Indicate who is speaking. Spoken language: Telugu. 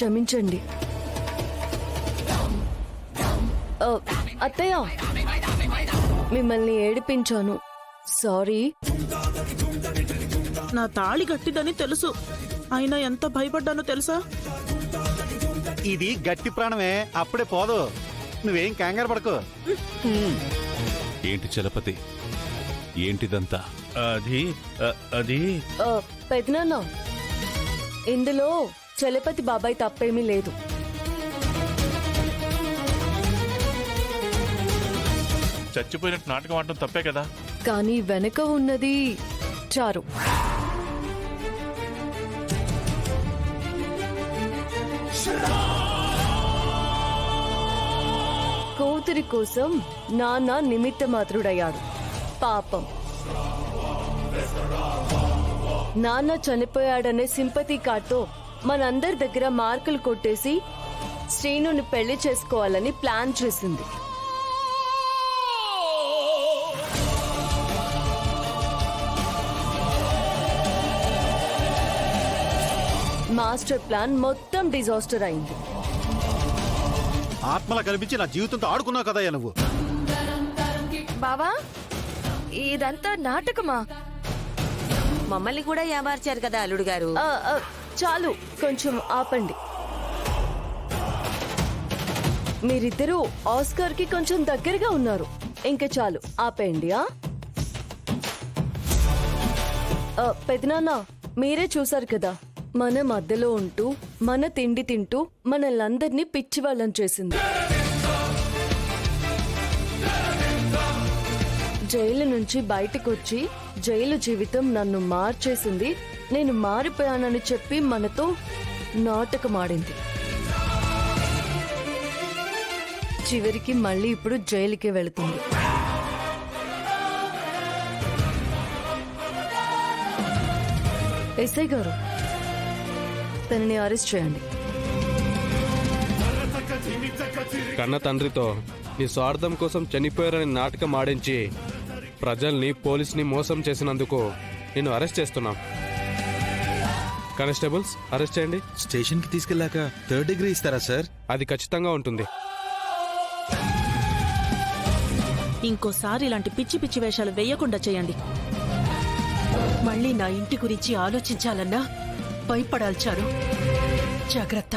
Speaker 1: క్షమించండి. అత్తయ్య, మిమ్మల్ని ఏడిపించాను. సారీ.
Speaker 2: నా తాళి గట్టిదని తెలుసు, అయినా ఎంత భయపడ్డానో తెలుసా?
Speaker 3: ఇది గట్టి ప్రాణమే, అప్పుడే పోదు. నువ్వేం కంగారు పడకు.
Speaker 4: ఏంటి చలపతి, ఏంటిదంతా?
Speaker 5: అది
Speaker 1: పెదనాన్న, ఇందులో చలపతి బాబాయ్ తప్పేమీ లేదు.
Speaker 5: చచ్చిపోయినట్టు నాటకం ఆడటం తప్పే కదా.
Speaker 1: కానీ వెనక ఉన్నది చారు. కూతురి కోసం నాన్న నిమిత్త మాత్రుడయ్యాడు. పాపం, నాన్న చనిపోయాడనే సింపతి కార్డ్తో మనందరి దగ్గర మార్కులు కొట్టేసి శ్రీనుని పెళ్లి చేసుకోవాలని ప్లాన్ చేసింది. మాస్టర్ ప్లాన్ మొత్తం డిజాస్టర్ అయింది.
Speaker 3: ఆత్మలా కనిపించి నా జీవితంతో ఆడుకున్నావు కదయ్యా నువ్వు.
Speaker 6: బావా, ఇదంతా నాటకమా? మమ్మల్ని కూడా ఏమార్చారు కదా అల్లుడు గారు.
Speaker 1: చాలు, కొంచెం ఆపండి. మీరిద్దరూ ఆస్కార్ కి కొంచెం దగ్గరగా ఉన్నారు. ఇంకా చాలు, ఆపేయండి. పెదనాన్న, మీరే చూసారు కదా, మన మధ్యలో ఉంటూ మన తిండి తింటూ మనల్నందరినీ పిచ్చివాళ్ళని చేసింది. జైలు నుంచి బయటకొచ్చి జైలు జీవితం నన్ను మార్చేసింది. నేను మారిపోయానని చెప్పి మనతో నాటకమాడింది. చివరికి మళ్ళీ ఇప్పుడు జైలుకి వెళుతుంది. ఎస్ఐ గారు, తనని అరెస్ట్ చేయండి.
Speaker 7: కన్న తండ్రితో నీ స్వార్థం కోసం చనిపోయారని నాటకం ఆడించి ప్రజల్ని, పోలీసుని మోసం చేసినందుకు నిన్ను అరెస్ట్ చేస్తున్నాం. కానిస్టేబుల్స్, అరెస్ట్ చేయండి.
Speaker 8: స్టేషన్ కి తీసుకెళ్ళాక 3rd డిగ్రీ ఇస్తారా సార్?
Speaker 7: అది ఖచ్చితంగా ఉంటుంది.
Speaker 2: ఇంకోసారి ఇలాంటి పిచ్చి పిచ్చి వేషాలు వేయకుండా చేయండి.
Speaker 9: మళ్ళీ నా ఇంటి గురించి ఆలోచించాలన్నా భయపడాల్చారు. జాగ్రత్త.